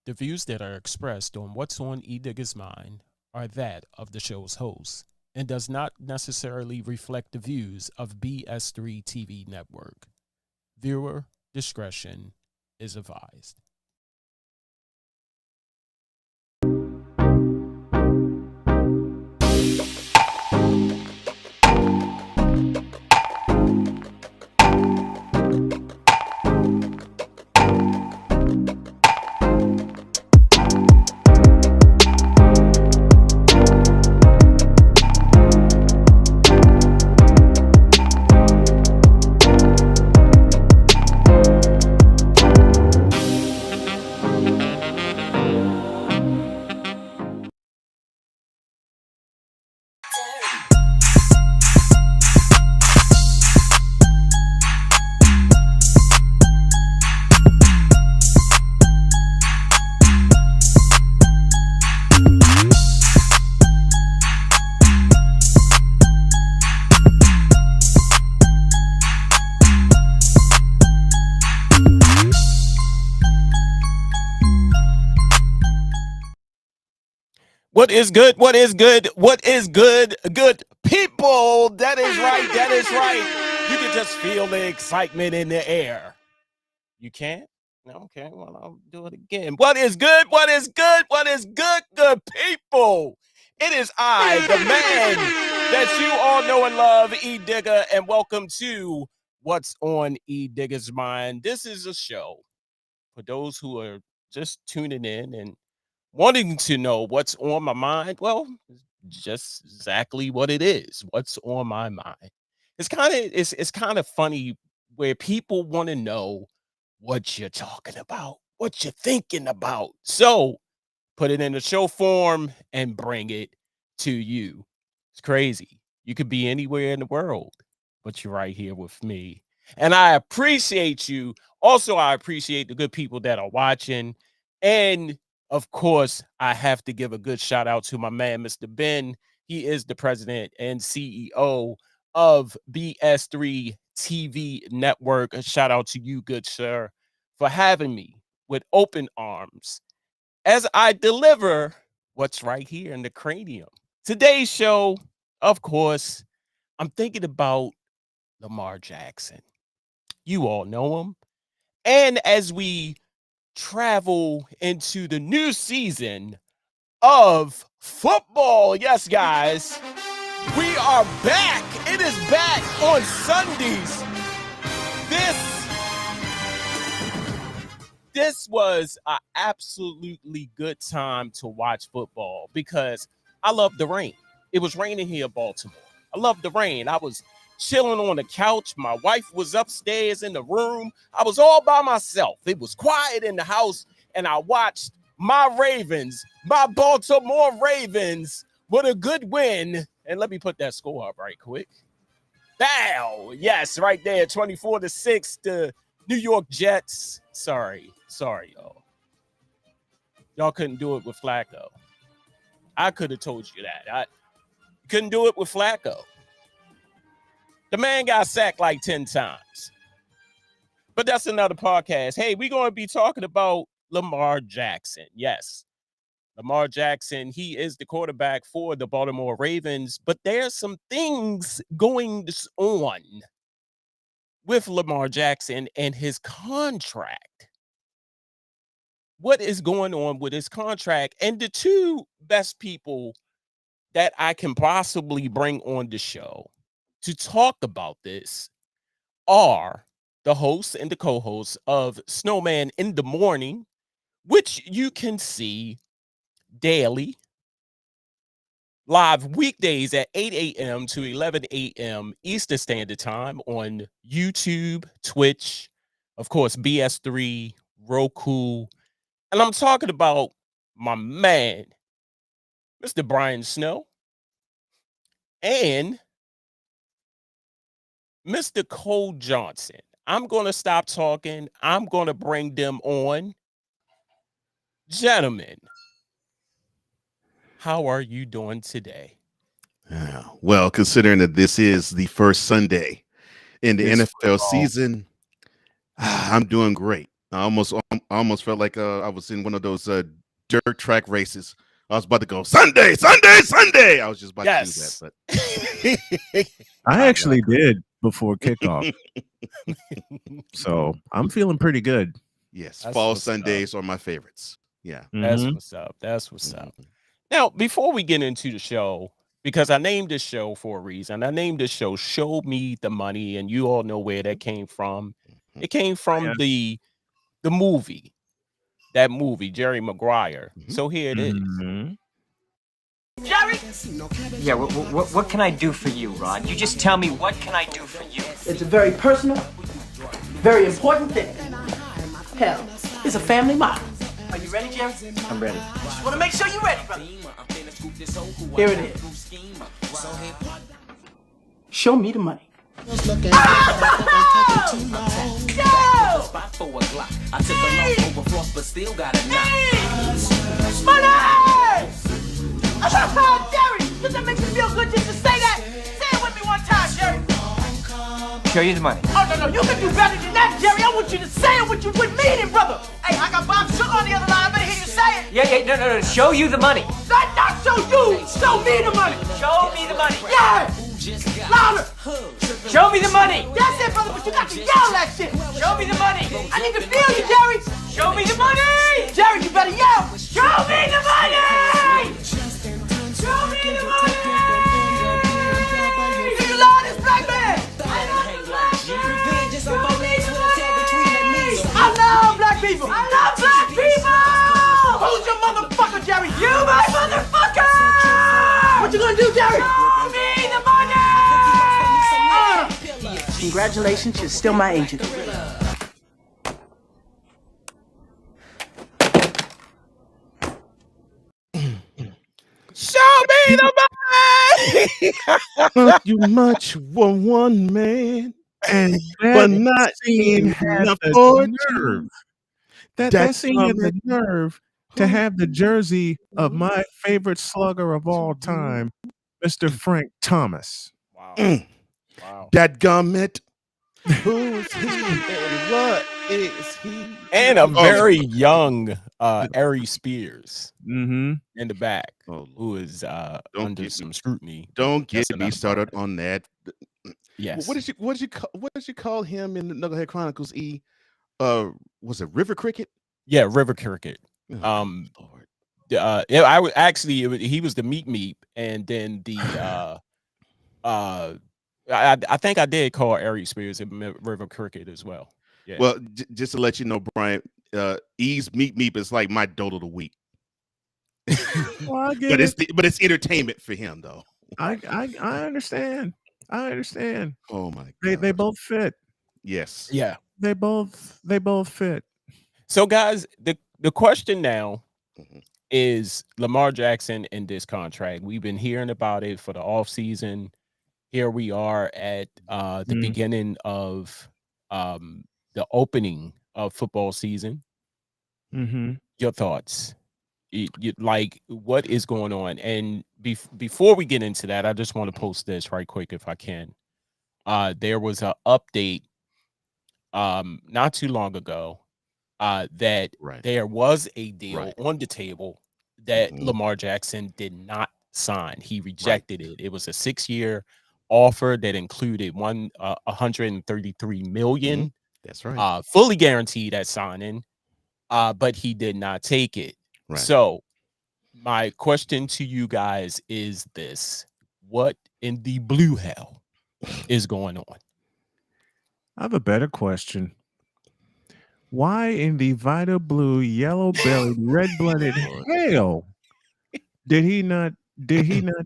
The views that are expressed on What's on Edigga's Mind are that of the show's host and does not necessarily reflect the views of BS3 TV Network. Viewer discretion is advised. What is good? What is good? What is good? Good people. That is right. That is right. You can just feel the excitement in the air. You can't? No, okay. Well, I'll do it again. What is good? What is good? What is good? Good people. It is I, the man that you all know and love, Edigga, and welcome to What's on Edigga's Mind. This is a show for those who are just tuning in and wanting to know what's on my mind. Well, just exactly what it is. What's on my mind. It's kind of funny where people want to know what you're talking about, what you're thinking about. So put it in the show form and bring it to you. It's crazy. You could be anywhere in the world, but you're right here with me. And I appreciate you. Also, I appreciate the good people that are watching. And of course, I have to give a good shout out to my man, Mr. Ben. He is the president and CEO of BS3 TV Network. A shout out to you, good sir, for having me with open arms as I deliver what's right here in the cranium. Today's show, of course, I'm thinking about Lamar Jackson. You all know him. And as we travel into the new season of football, yes, guys, we are back. It is back on Sundays. This was an absolutely good time to watch football because I love the rain. It was raining here in Baltimore. I love the rain. I was chilling on the couch. My wife was upstairs in the room. I was all by myself. It was quiet in the house, and I watched my Ravens, my Baltimore Ravens, with a good win. And let me put that score up right quick. Bow. Yes, right there. 24-6 to New York Jets. Sorry, y'all. Y'all couldn't do it with Flacco. I could have told you that. I couldn't do it with Flacco. The man got sacked like 10 times. But that's another podcast. Hey, we're going to be talking about Lamar Jackson. Yes, Lamar Jackson, he is the quarterback for the Baltimore Ravens, but there's some things going on with Lamar Jackson and his contract. What is going on with his contract? And the two best people that I can possibly bring on the show to talk about this are the hosts and the co-hosts of Snowman in the Morning, which you can see daily, live weekdays at 8 a.m. to 11 a.m. Eastern Standard Time on YouTube, Twitch, of course, BS3, Roku. And I'm talking about my man, Mr. Brian Snow, and Mr. Cole Johnson. I'm going to stop talking. I'm going to bring them on. Gentlemen, how are you doing today? Well, considering that this is the first Sunday in the This NFL football. season, I'm doing great. I almost felt like I was in one of those dirt track races. I was about to go Sunday, Sunday, Sunday. I was just about to do that, but I actually did before kickoff, so I'm feeling pretty good. yes, That's fall what's up. Sundays are my favorites. Yeah, That's Mhm. what's up. That's what's up. Now, before we get into the show, because I named this show for a reason. I named this show "Show Me the Money," and you all know where that came from. It came from the movie, that movie, Jerry Maguire. So here it is. Mhm. Jerry? Yeah, what can I do for you, Rod? You just tell me, what can I do for you? It's a very personal, very important thing. Hell, it's a family motto. Are you ready, Jerry? I'm ready. Just want to make sure you're ready, brother. Here it is. Show me the money. Money! Jerry, does that make you feel good just to say that? Say it with me one time, Jerry. Show you the money. Oh, no, you can do better than that, Jerry. I want you to say it with meaning, brother. Hey, I got Bob Sugar on the other line. I better hear you say it. Yeah, no, show you the money. Not show you. Show me the money. Show me the money. Yeah. Louder. Show me the money. That's it, brother, but you got to yell that shit. Show me the money. I need to feel you, Jerry. Show me the money. Jerry, you better yell. Show me the money. Show me the money. Do you love this black man? I love this black man. Show me the money. I love black people. I love black people. Who's your motherfucker, Jerry? You my motherfucker. What you gonna do, Jerry? Show me the money. Congratulations, you're still my agent. Show me the money. Not you much for one man, And but not scene had enough the for nerve. two. That scene had the nerve to have the jersey of my favorite slugger of all time, Mr. Frank Thomas. Wow. Wow. That gummit. Who's he and what is he? And a very young Ari Spears Mm-hmm. in the back, Oh, who is under get some scrutiny. Don't That's get me about started it. on that. Yes. What did you call him in the Knucklehead Chronicles? Was it River Cricket? Yeah, River Cricket. Oh, Lord. Yeah, I would actually he was the meat, and then the I think I did call Ari Spears River Cricket as well. Yeah. Well, just to let you know, Brian, E's Meep is like my dote of the week. Well, I get But it. it's entertainment for him, though. I understand. I understand. Oh my They God. both fit. Yes. yeah. They both fit. So guys, the question now Mhm. is Lamar Jackson in this contract. We've been hearing about it for the offseason. Here we are at the Mhm. beginning of the opening of football season. Mm-hmm. Your thoughts? Like, what is going on? And before we get into that, I just want to post this right quick if I can. There was an update not too long ago that Right. there was a deal Right. on the table that Mhm. Lamar Jackson did not sign. He rejected it. It was a 6-year offer that included 133 million, That's right. fully guaranteed at signing, but he did not take it. Right. So my question to you guys is this: what in the blue hell is going on? I have a better question. Why in the Vita Blue, yellow-bellied, red-blooded hell did he not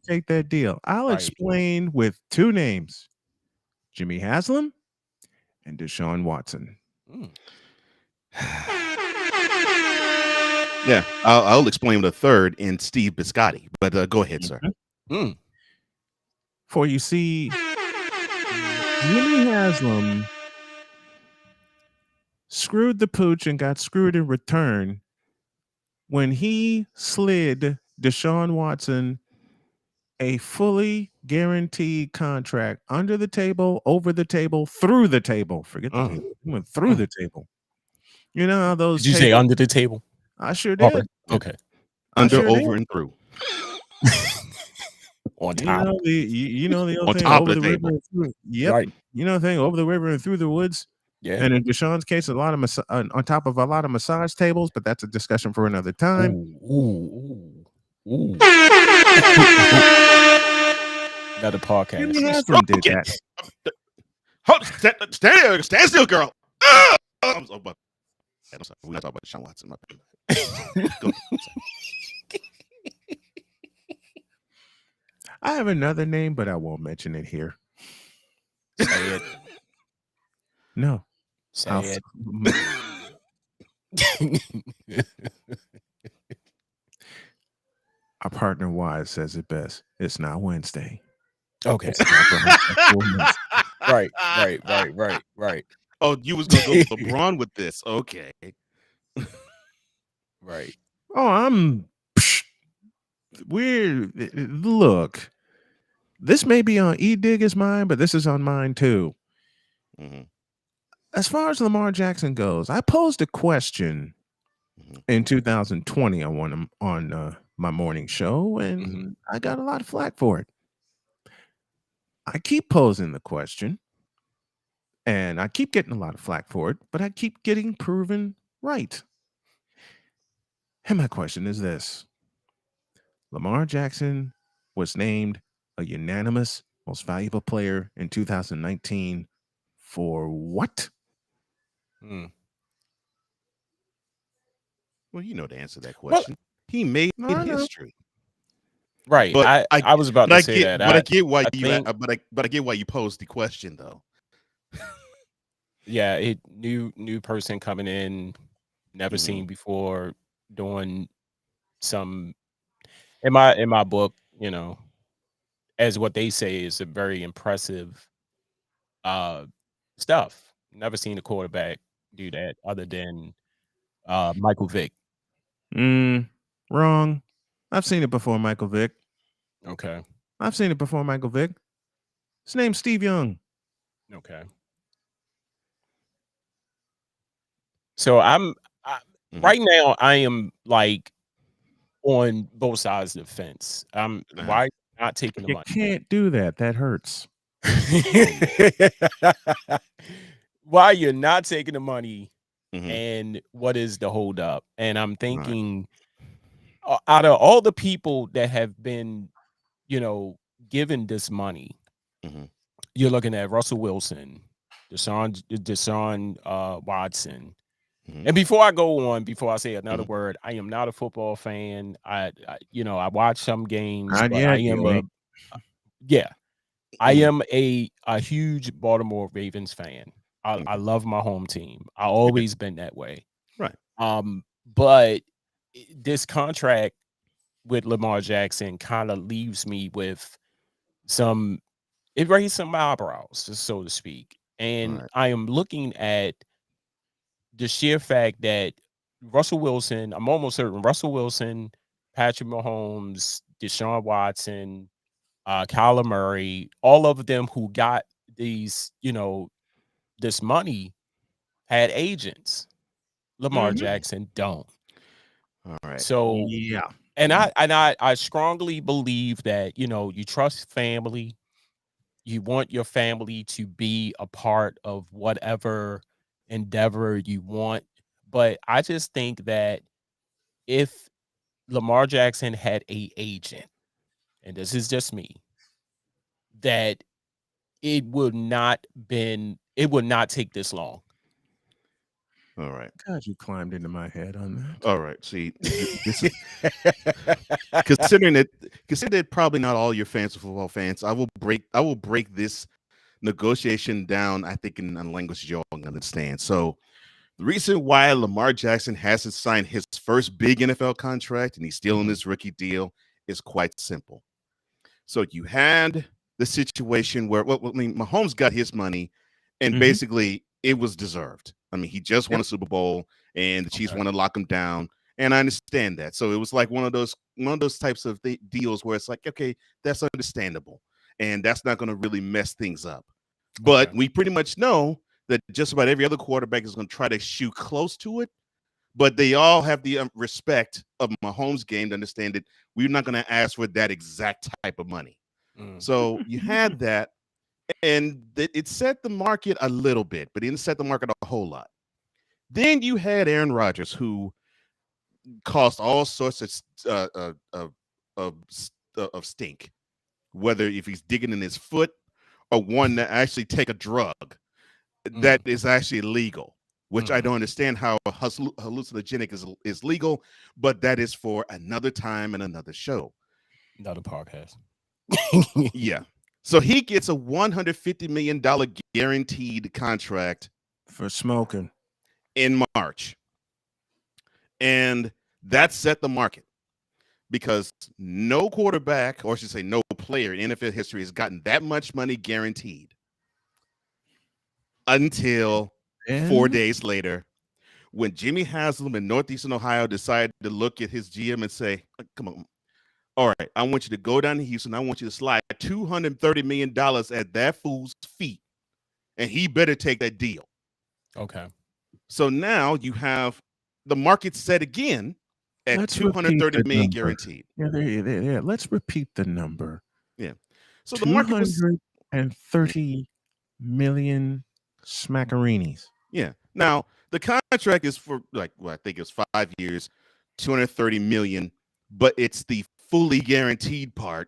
take that deal? I'll Right. explain with two names: Jimmy Haslam and Deshaun Watson. Mm. Yeah, I'll explain the third in Steve Biscotti, but go ahead, sir. Mm. For you see, Jimmy Haslam screwed the pooch and got screwed in return when he slid Deshaun Watson a fully guaranteed contract under the table, over the table, through the table. Forget the table. He went through the table. You know how those Did you say tables- under the table? I sure Over. did. Okay. I Under, sure did. over, and through. On You top. know the old On thing top over of the the river table. and through. Yep. Right. You know the thing over the river and through the woods. Yeah. And in Deshaun's case, a lot of on top of a lot of massage tables, but that's a discussion for another time. Ooh. Another podcast. Jimmy Haslam did Okay. that. Hold, stand still, girl. I'm sorry. We're not talking about Deshaun Watson. My bad. Go. I have another name, but I won't mention it here. Say it. No. Say it. Our partner Wise says it best. It's not Wednesday. Okay. It's not for homosexual men. Right. Oh, you was gonna go with LeBron with this? Okay. Right. Oh, I'm weird. Look, this may be on Edigga's mind, but this is on mine too. Mhm. As far as Lamar Jackson goes, I posed a question in 2020 on my morning show, and I got a lot of flack for it. I keep posing the question, and I keep getting a lot of flack for it, but I keep getting proven right. And my question is this: Lamar Jackson was named a unanimous most valuable player in 2019 for what? Well, you know the answer to that question. He made history. Right. But I was about to say that. But I get why I get why you posed the question though. Yeah, new person coming in, never seen before, doing some in my book, as what they say is a very impressive stuff. Never seen a quarterback do that other than Michael Vick. Wrong. I've seen it before, Michael Vick. Okay. I've seen it before, Michael Vick. His name's Steve Young. Okay. So right now I am like on both sides of the fence. Why not taking the You money? can't do that. That hurts. Why you're not taking the money and what is the holdup? And I'm thinking out of all the people that have been, given this money, you're looking at Russell Wilson, Deshaun Watson. And before I go on, before I say another word, I am not a football fan. I watch some games, Not but yet, I am I am a huge Baltimore Ravens fan. I love my home team. I always been that way. Right. But this contract with Lamar Jackson kind of leaves me with it raised some eyebrows, so to speak. And I am looking at the sheer fact that Russell Wilson, I'm almost certain Russell Wilson, Patrick Mahomes, Deshaun Watson, Kyler Murray, all of them who got these, this money had agents. Lamar Jackson don't. All right. So and I strongly believe that, you trust family. You want your family to be a part of whatever endeavor you want. But I just think that if Lamar Jackson had an agent, and this is just me, that it would not take this long. All right. God, you climbed into my head on that. All right. See, considering that probably not all your fans are football fans, I will break this negotiation down, I think, in a language you all understand. So the reason why Lamar Jackson hasn't signed his first big NFL contract and he's still in this rookie deal is quite simple. So you had the situation where, Mahomes got his money, and basically it was deserved. I mean, he just won a Super Bowl, and the Chiefs want to lock him down, and I understand that. So it was like one of those types of deals where it's like, okay, that's understandable, and that's not going to really mess things up. But we pretty much know that just about every other quarterback is going to try to shoot close to it, but they all have the respect of Mahomes' game to understand that we're not going to ask for that exact type of money. So you had that, and it set the market a little bit, but it didn't set the market a whole lot. Then you had Aaron Rodgers, who caused all sorts of stink, whether if he's digging in his foot or one that actually take a drug that is actually legal, which I don't understand how hallucinogenic is legal, but that is for another time and another show. Another podcast. Yeah. So he gets a $150 million guaranteed contract for smoking in March. And that set the market because no quarterback, or I should say no player in NFL history has gotten that much money guaranteed until 4 days later when Jimmy Haslam in Northeastern Ohio decided to look at his GM and say, come on, all right, I want you to go down to Houston. I want you to slide $230 million at that fool's feet, and he better take that deal. Okay. So now you have the market set again at $230 million guaranteed. Yeah, let's repeat the number. Yeah. So the market was $230 million smackerinis. Yeah. Now the contract is for I think it's 5 years, $230 million, but it's the fully guaranteed part.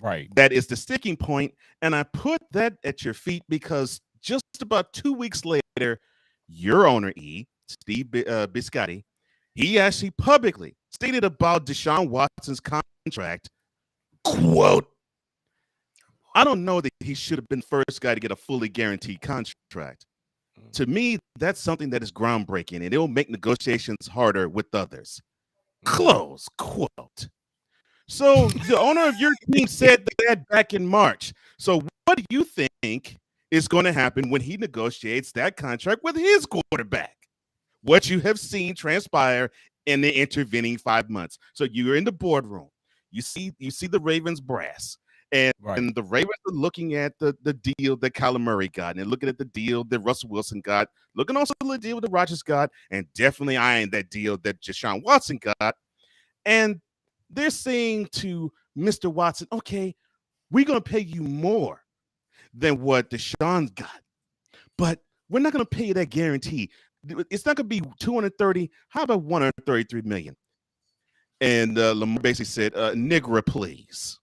Right. That is the sticking point. And I put that at your feet because just about 2 weeks later, your owner, Steve Biscotti, he actually publicly stated about Deshaun Watson's contract, quote, I don't know that he should have been the first guy to get a fully guaranteed contract. To me, that's something that is groundbreaking, and it will make negotiations harder with others. Close quote. So the owner of your team said that back in March. So what do you think is going to happen when he negotiates that contract with his quarterback? What you have seen transpire in the intervening 5 months. So you're in the boardroom. You see the Ravens brass. And the Ravens are looking at the deal that Kyler Murray got, and they're looking at the deal that Russell Wilson got, looking also at the deal that Rodgers got, and definitely eyeing that deal that Deshaun Watson got. And they're saying to Mr. Watson, okay, we're going to pay you more than what Deshaun got, but we're not going to pay you that guarantee. It's not going to be 230. How about 133 million? And Lamar basically said, "Nigga, please."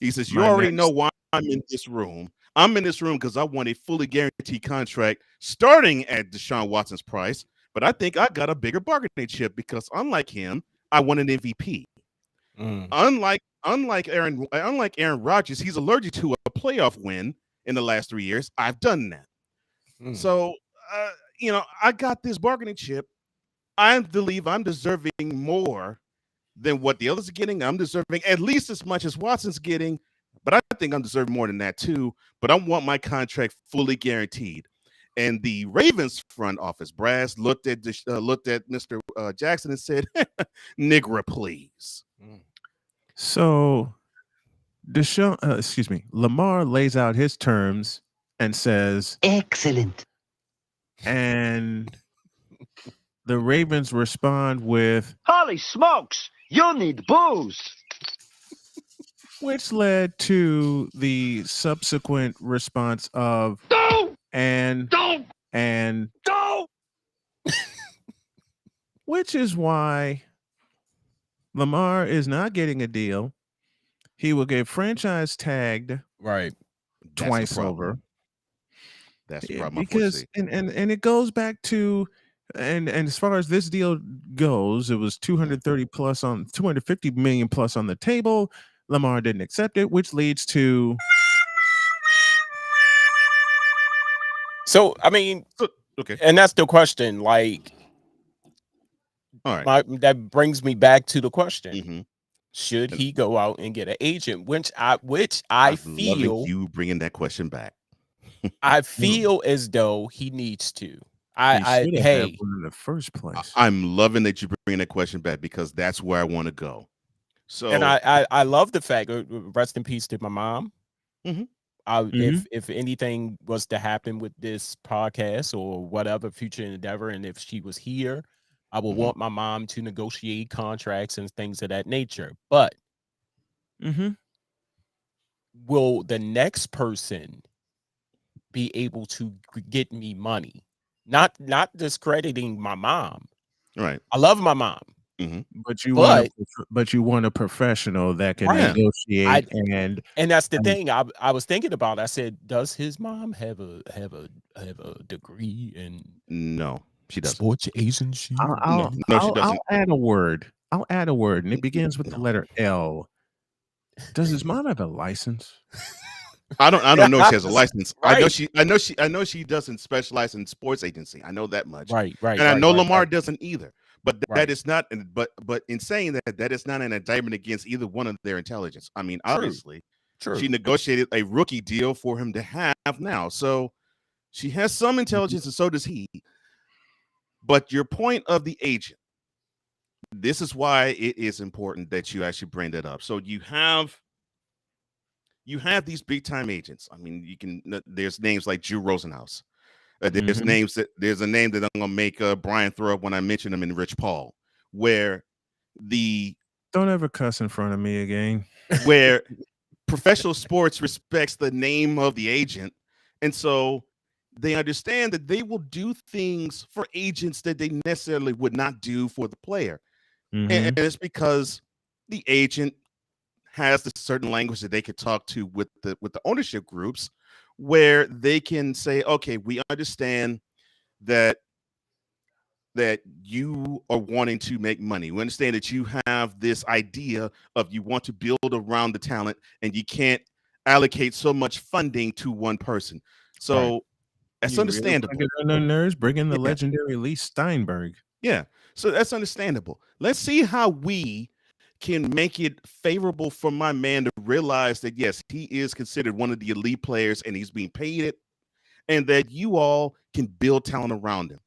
He says, "You already know why I'm in this room. I'm in this room because I want a fully guaranteed contract starting at Deshaun Watson's price. But I think I got a bigger bargaining chip because unlike him, I want an MVP. Unlike Aaron Rodgers, he's allergic to a playoff win in the last 3 years. I've done that. So, I got this bargaining chip. I believe I'm deserving more than what the others are getting. I'm deserving at least as much as Watson's getting, but I think I'm deserving more than that too. But I want my contract fully guaranteed." And the Ravens front office brass looked at Mr. Jackson and said, "Nigga, please." So Lamar lays out his terms and says, "Excellent." And the Ravens respond with, "Holy smokes, you need booze." Which led to the subsequent response of "No! and No! and No!" Which is why Lamar is not getting a deal. He will get franchise tagged twice over. That's the problem. Because and it goes back to and as far as this deal goes, it was 250 million plus on the table. Lamar didn't accept it, which leads to So I mean, okay, and that's the question. Like, all right, that brings me back to the question: Mm-hmm. Should he go out and get an agent? Which I feel you bringing that question back. I feel as though he needs to. He should have had one in the first place. I'm loving that you bring that question back because that's where I want to go. So, and I love the fact. Rest in peace to my mom. Mm-hmm. If anything was to happen with this podcast or whatever future endeavor, and if she was here, I would want my mom to negotiate contracts and things of that nature. But will the next person be able to get me money? Not discrediting my mom. Right. I love my mom. But you want a professional that can negotiate and that's the thing I was thinking about. I said, does his mom have a degree in no, she doesn't. Sports agency? No, she doesn't. I'll add a word. And it begins with the letter L. Does his mom have a license? I don't know if she has a license. Right. I know she doesn't specialize in sports agency. I know that much. Right. And I know Lamar doesn't either. But that is not. But in saying that is not an indictment against either one of their intelligence. I mean, obviously, she negotiated a rookie deal for him to have now, so she has some intelligence, and so does he. But your point of the agent, this is why it is important that you actually bring that up. So you have these big time agents. I mean, there's names like Drew Rosenhaus. There's there's a name that I'm gonna make Brian throw up when I mention him in Rich Paul, where don't ever cuss in front of me again. Where professional sports respects the name of the agent, and so they understand that they will do things for agents that they necessarily would not do for the player, and it's because the agent has the certain language that they could talk to with the ownership groups, where they can say, okay, we understand that you are wanting to make money. We understand that you have this idea of you want to build around the talent and you can't allocate so much funding to one person. So that's understandable. Bring in the legendary Lee Steinberg. Yeah. So that's understandable. Let's see how we can make it favorable for my man to realize that, yes, he is considered one of the elite players and he's being paid it, and that you all can build talent around him.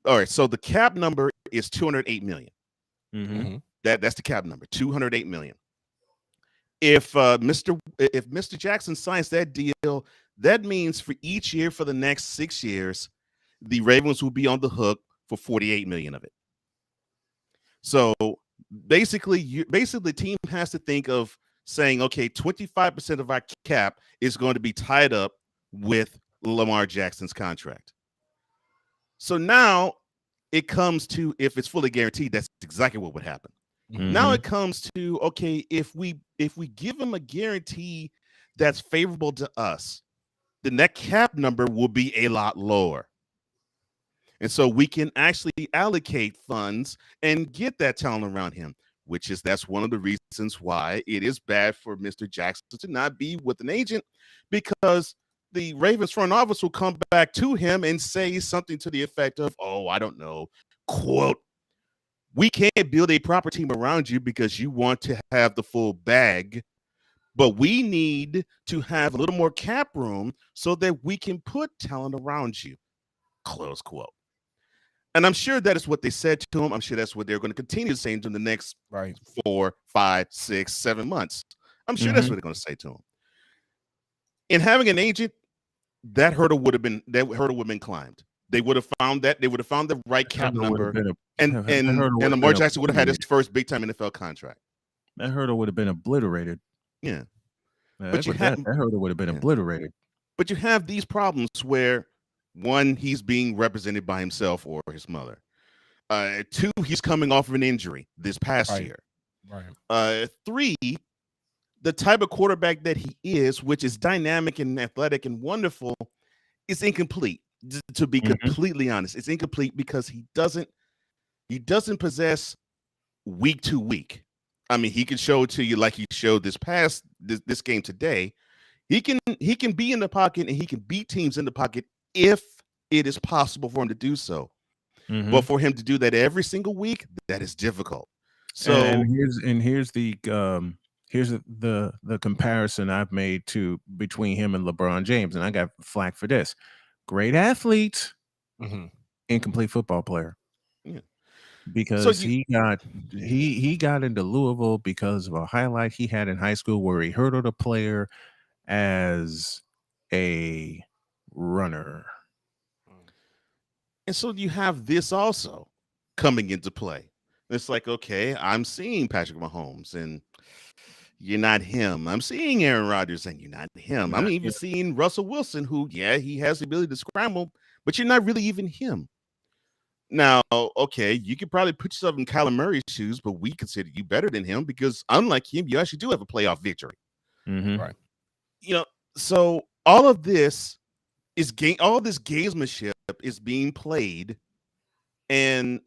All right. So the cap number is $208 million. That's the cap number, $208 million. If Mr. Jackson signs that deal, that means for each year for the next 6 years, the Ravens will be on the hook for $48 million of it. So basically the team has to think of saying, okay, 25% of our cap is going to be tied up with Lamar Jackson's contract. So now it comes to, if it's fully guaranteed, that's exactly what would happen. Now it comes to, okay, if we give him a guarantee that's favorable to us, then that cap number will be a lot lower. And so we can actually allocate funds and get that talent around him, that's one of the reasons why it is bad for Mr. Jackson to not be with an agent, because the Ravens front office will come back to him and say something to the effect of, oh, I don't know, quote, we can't build a proper team around you because you want to have the full bag, but we need to have a little more cap room so that we can put talent around you, close quote. And I'm sure that is what they said to him. I'm sure that's what they're going to continue saying to him the next 4, 5, 6, 7 months. I'm sure that's what they're going to say to him. In having an agent, that hurdle would have been climbed. They would have found the right cap number, and Lamar Jackson would have had his first big time NFL contract. That hurdle would have been obliterated. Yeah, but that hurdle would have been obliterated. But you have these problems where, one, he's being represented by himself or his mother. 2, he's coming off of an injury this past year. 3, the type of quarterback that he is, which is dynamic and athletic and wonderful, is incomplete. To be completely honest, it's incomplete because he doesn't possess week to week. I mean, he can show it to you like he showed this game today. He can be in the pocket and he can beat teams in the pocket if it is possible for him to do so. But for him to do that every single week, that is difficult. So here's the comparison I've made between him and LeBron James, and I got flack for this. Great athlete, incomplete football player. Yeah. Because he got into Louisville because of a highlight he had in high school where he hurdled a player as a runner. And so you have this also coming into play. It's like, okay, I'm seeing Patrick Mahomes and you're not him. I'm seeing Aaron Rodgers and you're not him. I'm even seeing Russell Wilson, who, yeah, he has the ability to scramble, but you're not really even him. Now, okay, you could probably put yourself in Kyler Murray's shoes, but we consider you better than him because unlike him, you actually do have a playoff victory. Right. You know, so all of this is all this gamesmanship is being played, and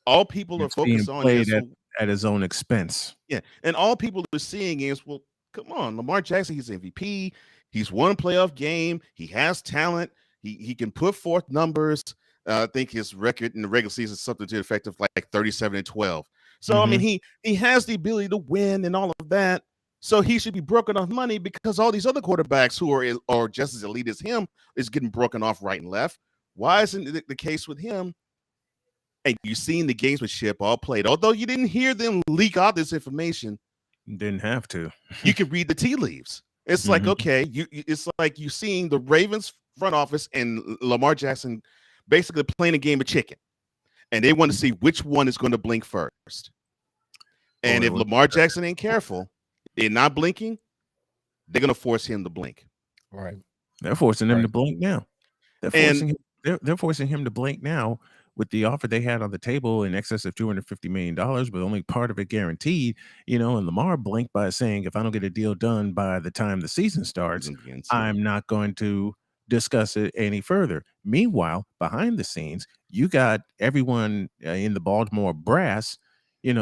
all people are focused on is at his own expense. Yeah, and all people are seeing is, well, come on, Lamar Jackson, he's MVP, he's won a playoff game, he has talent, he can put forth numbers. I think his record in the regular season is something to the effect of like 37-12. So I mean, he has the ability to win and all of that. So he should be broken off money because all these other quarterbacks who are just as elite as him is getting broken off right and left. Why isn't it the case with him? And you've seen the gamesmanship all played. Although you didn't hear them leak out this information, didn't have to. You can read the tea leaves. It's like, okay, it's like you seeing the Ravens front office and Lamar Jackson basically playing a game of chicken, and they want to see which one is going to blink first. And if Lamar Jackson ain't careful, they're not blinking, they're going to force him to blink. Right. They're forcing him to blink now. They're forcing him to blink now with the offer they had on the table in excess of $250 million, but only part of it guaranteed, and Lamar blinked by saying, if I don't get a deal done by the time the season starts, I'm not going to discuss it any further. Meanwhile, behind the scenes, you got everyone in the Baltimore brass,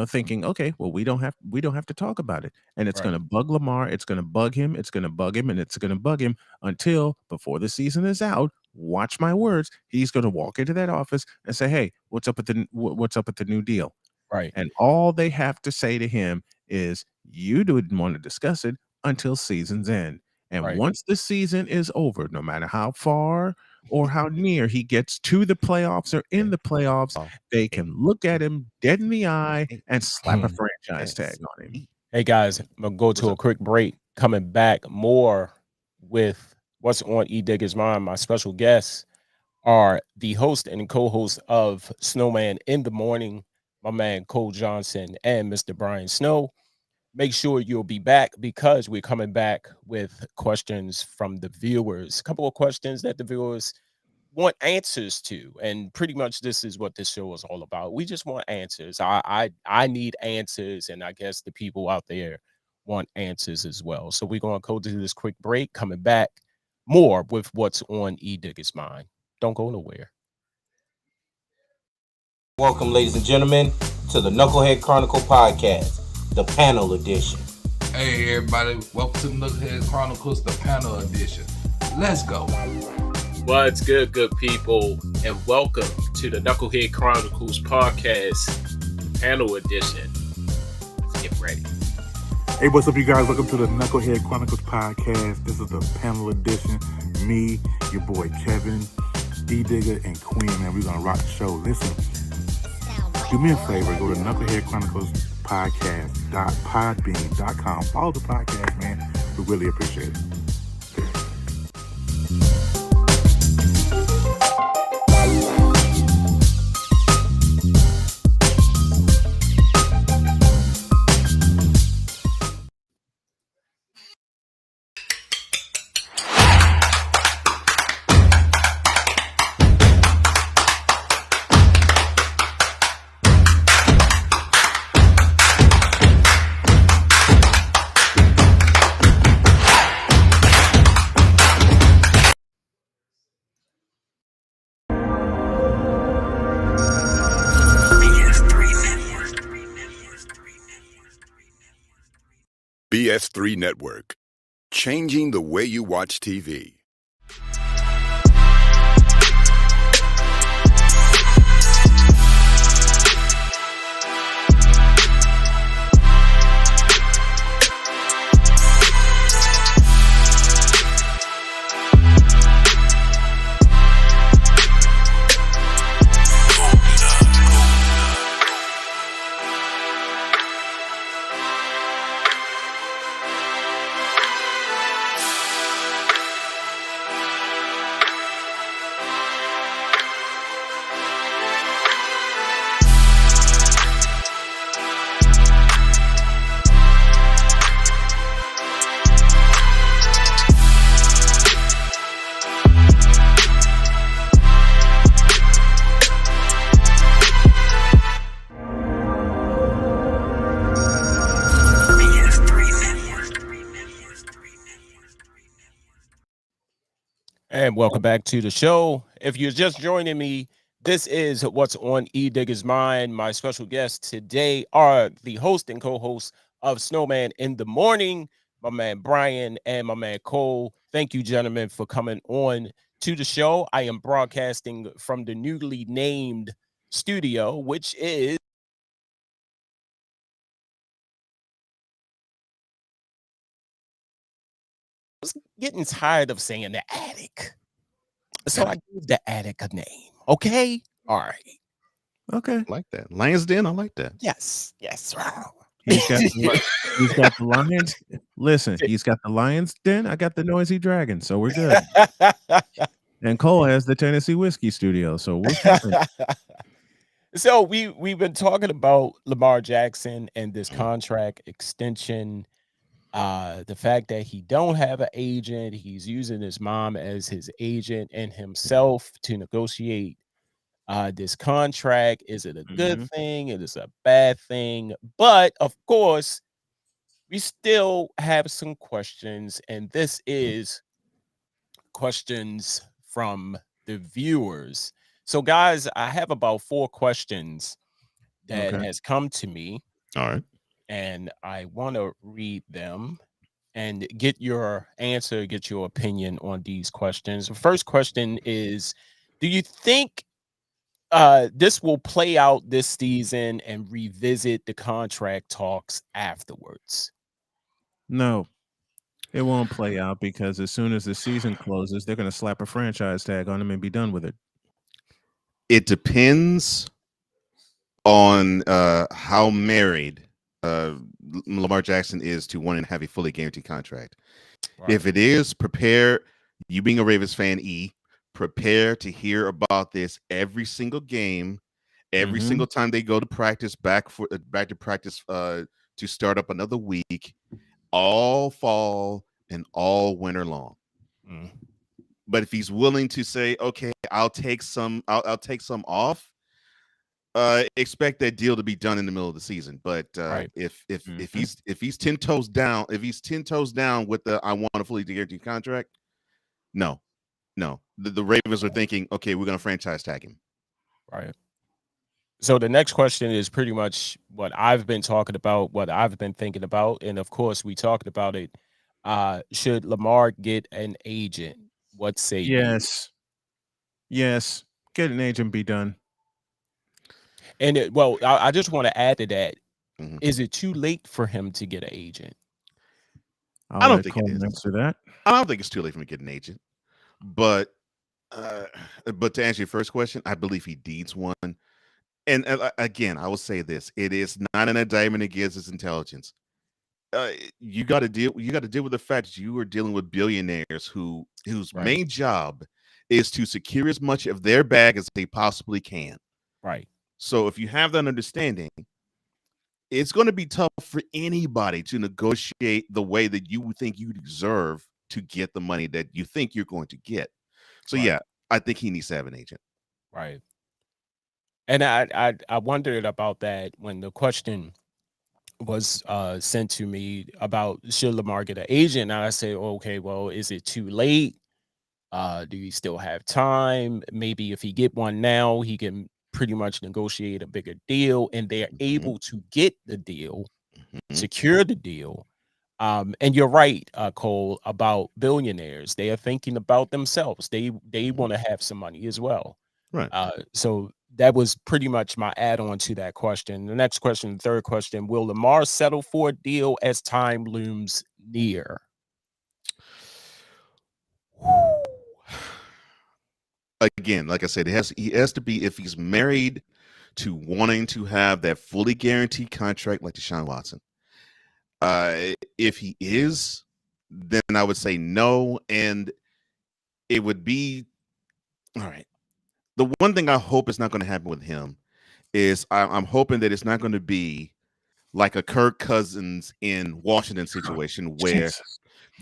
thinking, okay, well, we don't have to talk about it. And it's going to bug Lamar. It's going to bug him. It's going to bug him. And it's going to bug him until before the season is out. Watch my words. He's going to walk into that office and say, hey, what's up with the new deal? Right. And all they have to say to him is, you didn't want to discuss it until season's end. And once the season is over, no matter how far or how near he gets to the playoffs or in the playoffs, they can look at him dead in the eye and slap a franchise tag on him. Hey, guys, I'm going to go to a quick break. Coming back more with what's on Edigga's mind. My special guests are the host and co-host of Snowman in the Morning, my man Cole Johnson and Mr. Brian Snow. Make sure you'll be back because we're coming back with questions from the viewers. A couple of questions that the viewers want answers to, and pretty much this is what this show is all about. We just want answers. I need answers, and I guess the people out there want answers as well. So we're going to go to this quick break. Coming back more with what's on Edigga's mind. Don't go nowhere. Welcome, ladies and gentlemen, to the Knucklehead Chronicle podcast, the panel edition. Hey everybody, welcome to the Knucklehead Chronicles, the panel edition. Let's go. What's good, good people, and welcome to the Knucklehead Chronicles podcast, panel edition. Let's get ready. Hey, what's up, you guys? Welcome to the Knucklehead Chronicles podcast. This is the panel edition. Me, your boy Kevin, Edigga, and Queen, man. We're gonna rock the show. Listen, do me a favor, go to Knucklehead Chronicles podcast.podbean.com. Follow the podcast, man. We really appreciate it. BS3 Network, changing the way you watch TV. And welcome back to the show. If you're just joining me, this is what's on Edigga's mind. My special guests today are the host and co-host of Snowman in the Morning, my man Brian and my man Cole. Thank you, gentlemen, for coming on to the show. I am broadcasting from the newly named studio, which is getting tired of saying the attic. So I gave the attic a name. Okay. All right. Okay. I like that. Lions Den, I like that. Yes. Yes. Wow. He's got the lions. Listen, he's got the Lions Den. I got the Noisy Dragon, so we're good. And Cole has the Tennessee Whiskey Studio, so we're fine. So we've been talking about Lamar Jackson and this contract extension. The fact that he don't have an agent, he's using his mom as his agent and himself to negotiate this contract. Is it a good thing? It is a bad thing. But of course, we still have some questions, and this is questions from the viewers. So, guys, I have about 4 questions that has come to me. All right. And I want to read them and get your answer, get your opinion on these questions. The first question is, do you think this will play out this season and revisit the contract talks afterwards? No, it won't play out because as soon as the season closes, they're going to slap a franchise tag on him and be done with it. It depends on how married Lamar Jackson is to wanting to have a fully guaranteed contract. Right. If it is, prepare, you being a Ravens fan, prepare to hear about this every single game, every single time they go to practice, back to practice to start up another week, all fall and all winter long. But if he's willing to say, okay, I'll take some off, expect that deal to be done in the middle of the season. But if he's 10 toes down, with the I want a fully guaranteed contract, no. The Ravens are thinking, okay, we're gonna franchise tag him. Right. So the next question is pretty much what I've been talking about, what I've been thinking about, and of course we talked about it. Should Lamar get an agent? What say you? Yes, get an agent, be done. And I just want to add to that. Is it too late for him to get an agent? I don't think it is. Answer that. I don't think it's too late for him to get an agent. But to answer your first question, I believe he needs one. And again, I will say this: it is not an indictment against his intelligence. You got to deal with the fact that you are dealing with billionaires whose main job is to secure as much of their bag as they possibly can. Right. So if you have that understanding, it's going to be tough for anybody to negotiate the way that you think you deserve to get the money that you think you're going to get. So yeah, I think he needs to have an agent. Right. And I wondered about that when the question was sent to me about should Lamar get an agent. And I say, okay, well, is it too late? Do you still have time? Maybe if he get one now, he can pretty much negotiate a bigger deal, and they're able to get the deal, secure the deal. And you're right, Cole, about billionaires. They are thinking about themselves. They want to have some money as well. Right. So that was pretty much my add-on to that question. The next question, the third question, will Lamar settle for a deal as time looms near? Again, like I said, he has to be, if he's married to wanting to have that fully guaranteed contract like Deshaun Watson. If he is, then I would say no, and it would be all right. The one thing I hope is not going to happen with him is I'm hoping that it's not going to be like a Kirk Cousins in Washington situation where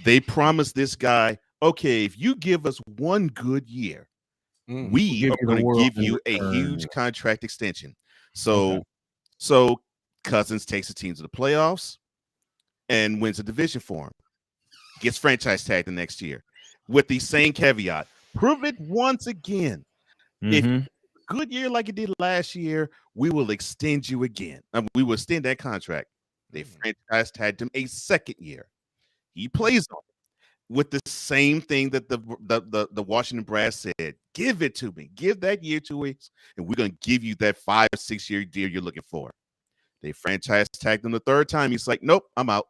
they promise this guy, okay, if you give us one good year, we are going to give you a huge contract extension. So Cousins takes the team to the playoffs and wins a division for him, gets franchise tagged the next year with the same caveat. Prove it once again. If Mhm. good year like it did last year, we will extend you again. We will extend that contract. They franchise tagged him a second year. He plays on it with the same thing that the Washington Brass said. Give it to me. Give that year 2 weeks, and we're gonna give you that 5 or 6 year deal you're looking for. They franchise tagged him the third time. He's like, nope, I'm out.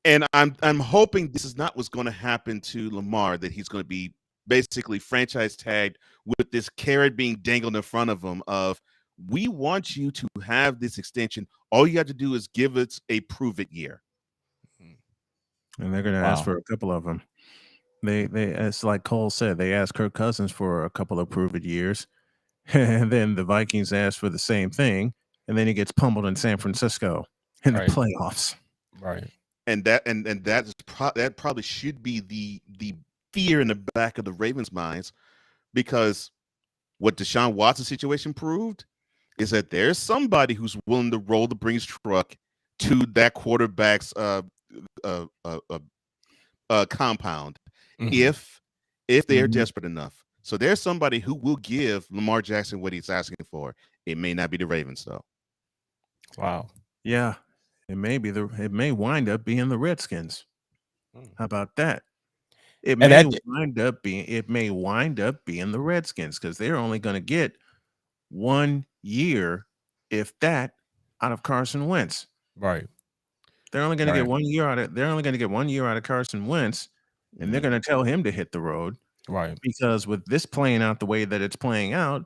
And I'm hoping this is not what's going to happen to Lamar, that he's going to be basically franchise tagged with this carrot being dangled in front of him of, we want you to have this extension. All you have to do is give us a prove it year. And they're going to ask for a couple of them. They it's like Cole said, they asked Kirk Cousins for a couple of prove it years. And then the Vikings asked for the same thing. And then he gets pummeled in San Francisco in the playoffs. Right. And that probably should be the fear in the back of the Ravens' minds, because what Deshaun Watson's situation proved is that there's somebody who's willing to roll the Brinks truck to that quarterback's compound if they're desperate enough. So there's somebody who will give Lamar Jackson what he's asking for. It may not be the Ravens, though. Wow. Yeah. It may wind up being the Redskins. How about that? It may wind up being the Redskins, because they're only going to get 1 year, if that, out of Carson Wentz. Right. They're only going to get 1 year out of. They're only going to get 1 year out of Carson Wentz, and they're going to tell him to hit the road. Right. Because with this playing out the way that it's playing out,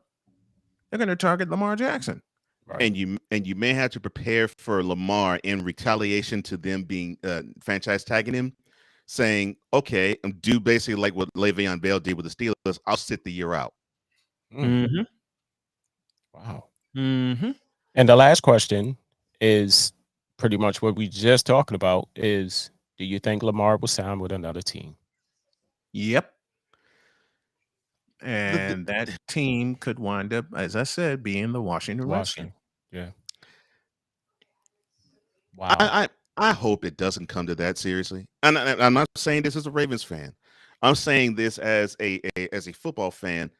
they're going to target Lamar Jackson. Right. And you may have to prepare for Lamar in retaliation to them being franchise tagging him, saying, okay, do basically like what Le'Veon Bell did with the Steelers. I'll sit the year out. Mm-hmm. Wow. Mm-hmm. And the last question is pretty much what we just talking about is, do you think Lamar will sign with another team? Yep. And that team could wind up, as I said, being the Washington Redskins. Yeah. Wow. I hope it doesn't come to that, seriously. And I'm not saying this as a Ravens fan. I'm saying this as a football fan.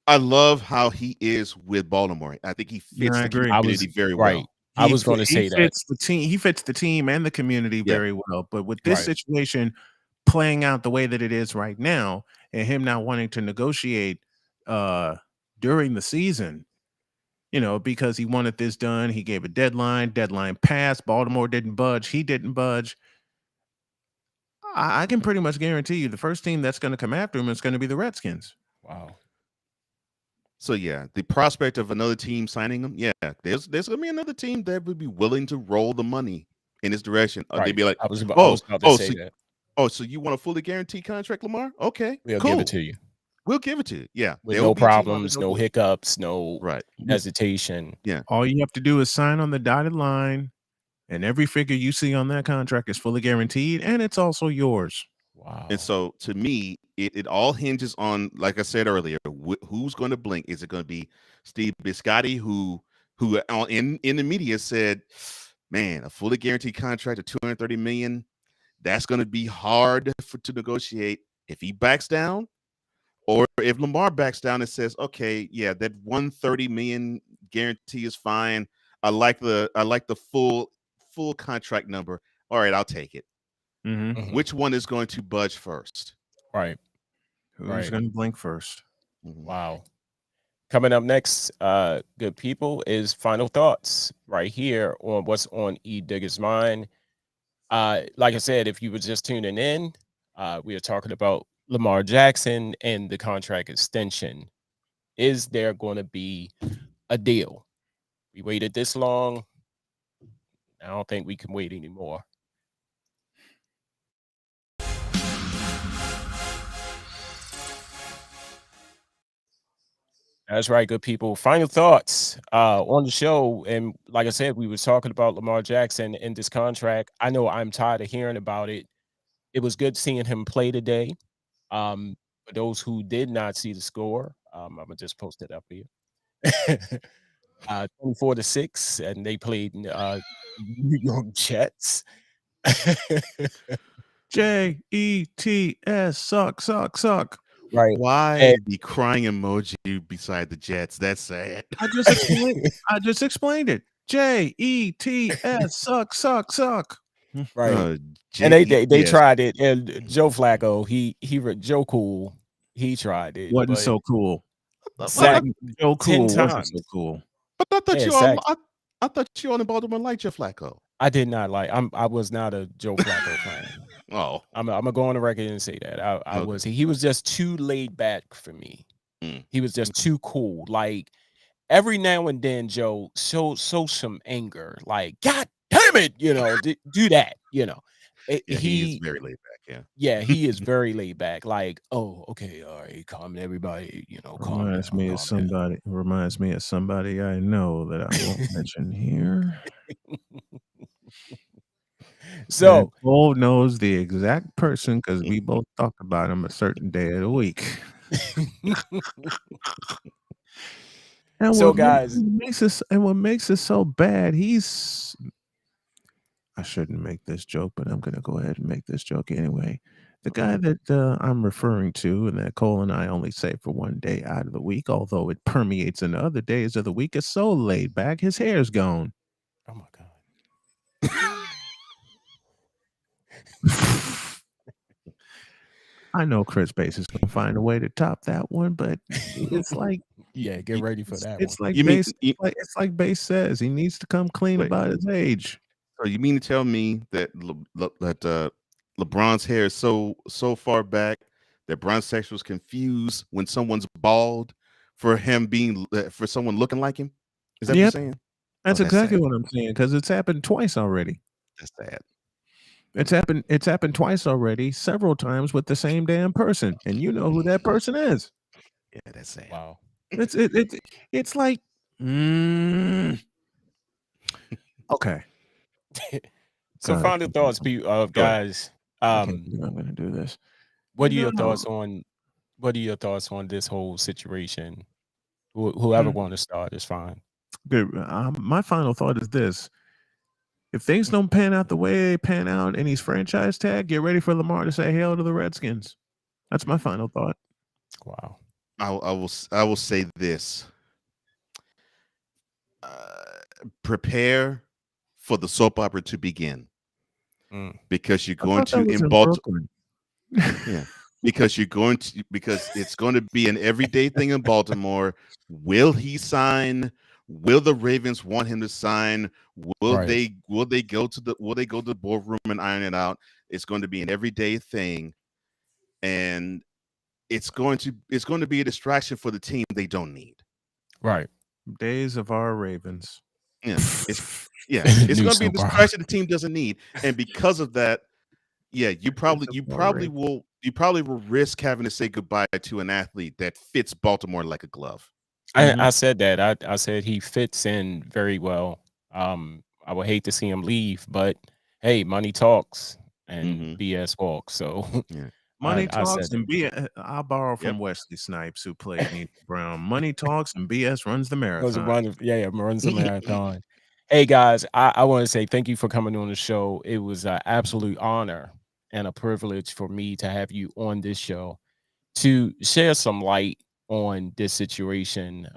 I love how he is with Baltimore. I think he fits the community very well. I was going to say that. He fits the team and the community very well. But with this situation playing out the way that it is right now, and him not wanting to negotiate during the season, because he wanted this done, he gave a deadline passed, Baltimore didn't budge, he didn't budge. I can pretty much guarantee you the first team that's going to come after him is going to be the Redskins. Wow. So yeah, the prospect of another team signing him, there's going to be another team that would be willing to roll the money in his direction. They'd be like, I was about to say that. Oh, so you want a fully guaranteed contract, Lamar? Okay, we'll cool. give it to you. We'll give it to you. Yeah, with no problems, no hiccups, no hesitation. Yeah, all you have to do is sign on the dotted line, and every figure you see on that contract is fully guaranteed, and it's also yours. Wow. And so, to me, it all hinges on, like I said earlier, who's going to blink. Is it going to be Steve Biscotti, who in the media said, "Man, a fully guaranteed contract of $230 million, that's going to be hard to negotiate." If he backs down, or if Lamar backs down and says, "Okay, yeah, that $130 million guarantee is fine. I like the full contract number. All right, I'll take it." Mm-hmm. Which one is going to budge first? Right. Who's going to blink first? Wow. Coming up next, good people, is final thoughts right here on what's on Edigga's mind. Like I said, if you were just tuning in, we are talking about Lamar Jackson and the contract extension. Is there going to be a deal? We waited this long. I don't think we can wait anymore. That's right, good people. Final thoughts on the show. And like I said, we were talking about Lamar Jackson and this contract. I know I'm tired of hearing about it. It was good seeing him play today. For those who did not see the score, I'm going to just post it up here. 24-6, and they played New York Jets. Jets, suck. Right. Why And the crying emoji beside the Jets? That's sad. I just explained it. Jets, suck. right. Uh, And they Yes. tried it. And Joe Flacco, Joe Cool, he tried it, Wasn't but so cool. sacked Joe 10 Cool wasn't so times. cool. But I thought Yeah, you all. sacked. I thought you all in Baltimore liked Jeff Flacco. I did not like. I was not a Joe Flacco fan. Oh, I'm gonna go on the record and say that I okay. was. He was just too laid back for me. Mm. He was just too cool. Like every now and then, Joe show some anger. Like God damn it, do that. Yeah, he is very laid back. Yeah, he is very laid back. Like, oh, okay, all right, calm everybody. Calm Reminds down, me of calm down. somebody. Reminds me of somebody I know that I won't mention here. So Cole knows the exact person because we both talk about him a certain day of the week. And So, what guys, makes it so bad, I shouldn't make this joke, but I'm gonna go ahead and make this joke anyway. The guy that I'm referring to, and that Cole and I only say for one day out of the week, although it permeates into other days of the week, is so laid back, his hair's gone. oh my god. I know Chris Bass is gonna find a way to top that one, but it's like Yeah, get ready for that one. it's like You mean Bass it's like Bass says, he needs to come clean wait? about his age. So you mean to tell me that LeBron's hair is so far back that bronzosexuals confuse when someone's bald for him being for someone looking like him? Is that what you're Yep. saying? That's Oh, that's exactly sad. what I'm saying, because it's happened twice already. That's sad. It's happened twice already, several times with the same damn person, and you know who that person is. Yeah, that's sad. Wow. It's like okay. So, God, final thoughts, guys. I can't believe I'm gonna do this. What are You your know, thoughts on this whole situation? Whoever want to start is fine. good. My final thought is this: if things don't pan out the way they pan out and he's franchise tag, get ready for Lamar to say hell to the Redskins. That's my final thought. Wow. I will say this. Prepare for the soap opera to begin because you're going to in Baltimore. Yeah, because it's going to be an everyday thing in Baltimore. Will he sign? Will the Ravens want him to sign? Will they go to the boardroom and iron it out? It's going to be an everyday thing, and it's going to be a distraction for the team they don't need. Right. Days of our Ravens. Yeah, it's going to be a distraction the team doesn't need, and because of that, yeah, you probably will risk having to say goodbye to an athlete that fits Baltimore like a glove. I said that. I said he fits in very well. I would hate to see him leave, but hey, money talks and BS walks. So yeah. Money I talks said and BS. I'll borrow from Wesley Snipes, who played Nino Brown. Money talks and BS runs the marathon. runs the marathon. Hey guys, I want to say thank you for coming on the show. It was an absolute honor and a privilege for me to have you on this show to share some light on this situation.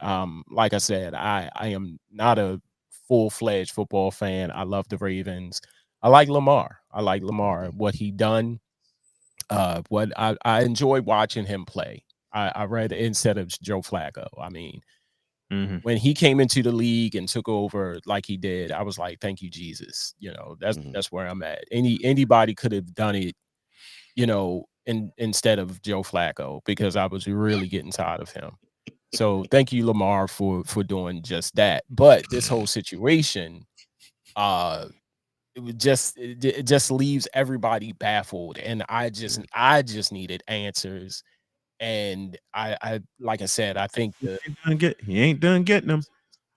Like I said, I am not a full-fledged football fan. I love the Ravens. I like Lamar. What he done. What I enjoy watching him play. I read instead of Joe Flacco. I mean, when he came into the league and took over like he did, I was like, thank you, Jesus. That's where I'm at. Anybody could have done it, instead of Joe Flacco, because I was really getting tired of him. So thank you, Lamar, for doing just that. But this whole situation, it just leaves everybody baffled, and I just needed answers. And I like I said, I think he ain't done getting them,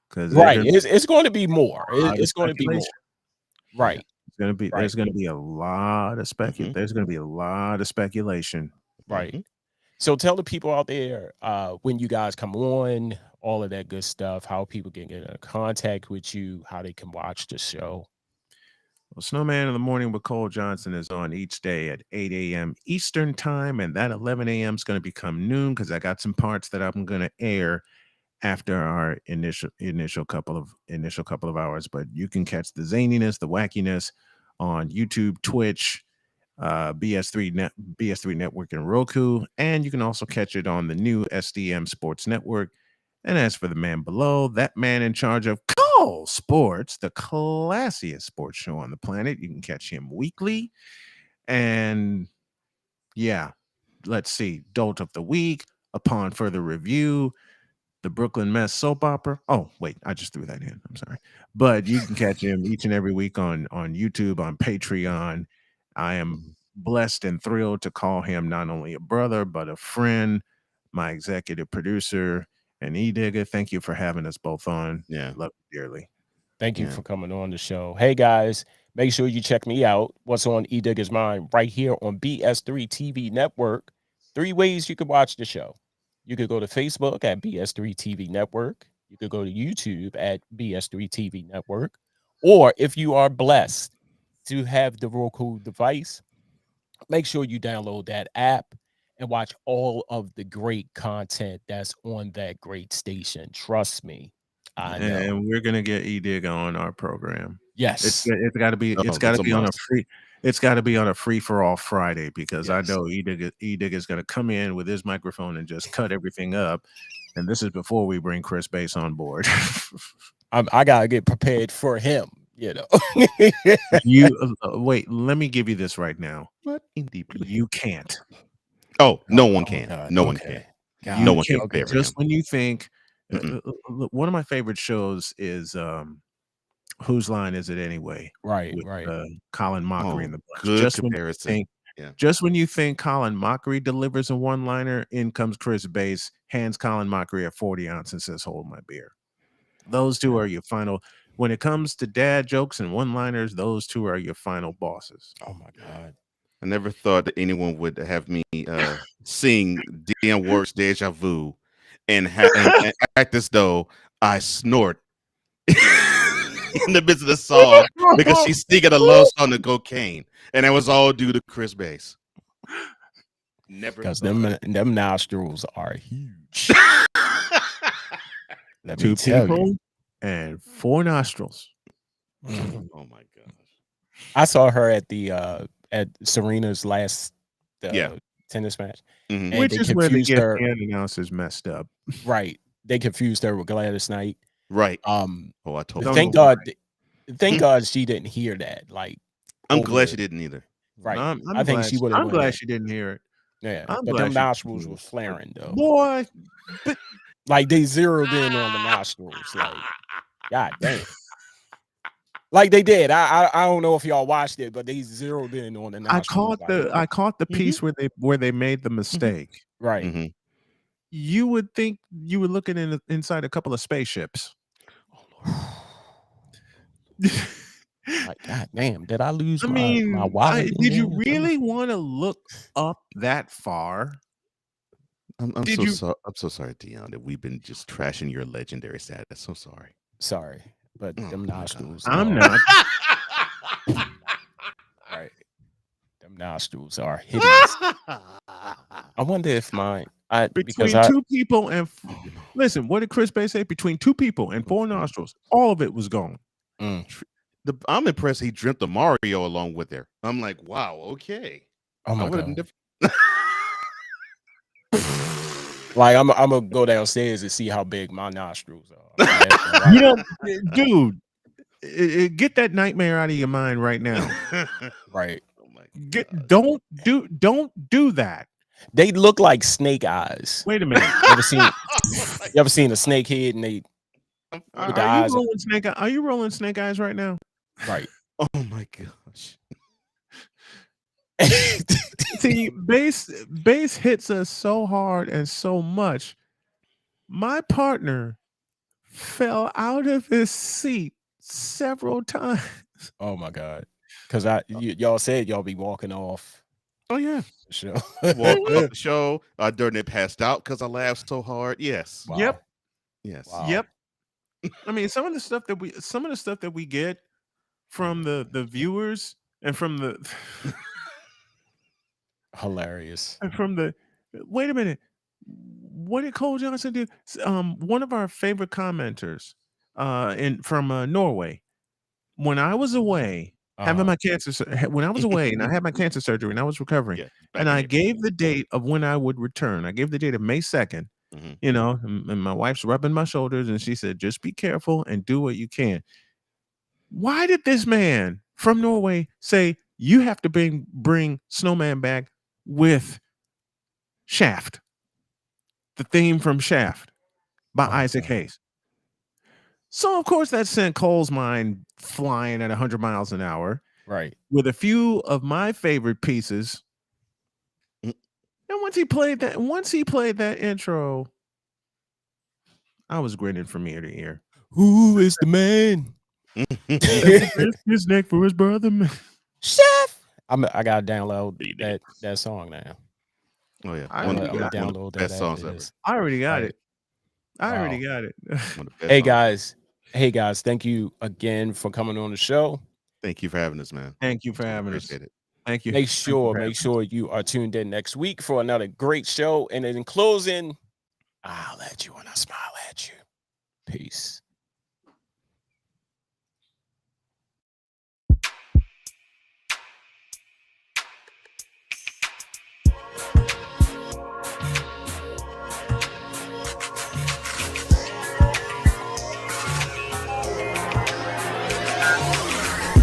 because it's going to be more. It's going to be more. Right. There's gonna be a lot of There's gonna be a lot of speculation. Right. So tell the people out there when you guys come on, all of that good stuff, how people can get in contact with you, how they can watch the show. Well, Snowman in the Morning with Cole Johnson is on each day at 8 a.m. Eastern time, and that 11 a.m. is going to become noon because I got some parts that I'm going to air after our initial couple of hours. But you can catch the zaniness, the wackiness on YouTube, Twitch, BS3 Network, and Roku, and you can also catch it on the new SDM Sports Network. And as for the man below, that man in charge of Call Sports, the classiest sports show on the planet, you can catch him weekly. And yeah, let's see, Dolt of the Week, upon further review, the Brooklyn Mess soap opera. Oh, wait, I just threw that in. I'm sorry. But you can catch him each and every week on YouTube, on Patreon. I am blessed and thrilled to call him not only a brother, but a friend, my executive producer, and Edigga. Thank you for having us both on. Yeah. Love you dearly. Thank you for coming on the show. Hey, guys, make sure you check me out. What's on Edigga's Mind right here on BS3 TV Network. 3 ways you can watch the show. You could go to Facebook at BS3 TV Network. You could go to YouTube at BS3 TV Network. Or if you are blessed to have the Roku device, make sure you download that app and watch all of the great content that's on that great station. Trust me. I know. And we're gonna get Edigga on our program. Yes. It's got to be. It's got to be on a free. It's got to be on a free for all Friday because I know Edigga is going to come in with his microphone and just cut everything up. And this is before we bring Chris Bass on board. I gotta get prepared for him. You know. You wait. Let me give you this right now. What you can't. Oh, no one can. God. No one can. God. No one can prepare for Just him. when you think. One of my favorite shows is Whose Line Is It Anyway? Right, with, right. Colin Mockery in the bunch. Good Just comparison. Just when you think Colin Mockery delivers a one-liner, in comes Chris Bass, hands Colin Mockery a 40 ounce and says, "Hold my beer." Those two are your final. When it comes to dad jokes and one-liners, those two are your final bosses. Oh my God. I never thought that anyone would have me sing Dionne Warwick's Deja Vu and act as though I snort in the midst of the song because she's singing a love song to cocaine. And it was all due to Chris Bass. Never. Because them nostrils are huge. Let me 2 tell people you. and 4 nostrils. Oh my gosh. I saw her at the at Serena's last tennis match. Mm-hmm. Which is where the her. announcers messed up. Right. They confused her with Gladys Knight. Right. I told you. Thank God she didn't hear that. Like, I'm glad she didn't either. Right. I think she would have. I'm glad she didn't hear it. Yeah. I'm but glad them nostrils was flaring though. Boy. Like they zeroed in on the nostrils. Like, God damn. Like they did. I don't know if y'all watched it, but they zeroed in on the nostrils. I caught the piece where they made the mistake. Right. Mm-hmm. You would think you were looking inside a couple of spaceships. Like, God damn, did I lose my wallet? Did you really want to look up that far? I'm so sorry, Dionne, that we've been just trashing your legendary status. So sorry. Sorry, but them nostrils. I'm not. Right. Them nostrils are hideous. I wonder if mine. Between 2 people and listen, what did Chris Bass say? Between 2 people and 4 nostrils, all of it was gone. I'm impressed he dreamt the Mario along with her. I'm like, wow, okay. Oh my God. Different. Like I'm gonna go downstairs and see how big my nostrils are. You know, dude, get that nightmare out of your mind right now. Right. Oh my Don't do that. They look like snake eyes. Wait a minute. You ever seen a snake head and they with the eyes? Are you rolling snake eyes right now? Right. Oh my gosh. See, bass hits us so hard and so much. My partner fell out of his seat several times. Oh my God. Because y'all said y'all be walking off. Oh yeah. Sure. Walked off the show. During it passed out because I laughed so hard. Yes. Wow. Yep. Yes. Wow. Yep. I mean, some of the stuff that we get the viewers and from the Hilarious. and from the wait a minute. What did Cole Johnson do? One of our favorite commenters from Norway. When I was away having my cancer, when I was away and I had my cancer surgery and I was recovering, Yeah, and I gave the date of when I would return. I gave the date of May 2nd. You know, and my wife's rubbing my shoulders and she said, just be careful and do what you can. Why did this man from Norway say you have to bring Snowman back with Shaft? The theme from Shaft by Isaac Hayes. So, of course, that sent Cole's mind flying at 100 miles an hour. Right. With a few of my favorite pieces. And once he played that intro, I was grinning from ear to ear. Who is the man? His neck for his brother, man. Chef. I gotta download that song now. Oh yeah, I'm gonna download that. Best songs ever. I already got Right. it. I already got it. Hey guys, thank you again for coming on the show. Thank you for having us, man. Thank you for having us. Appreciate it. Thank you. Make sure you are tuned in next week for another great show. And in closing, I'll let you when I smile at you. Peace.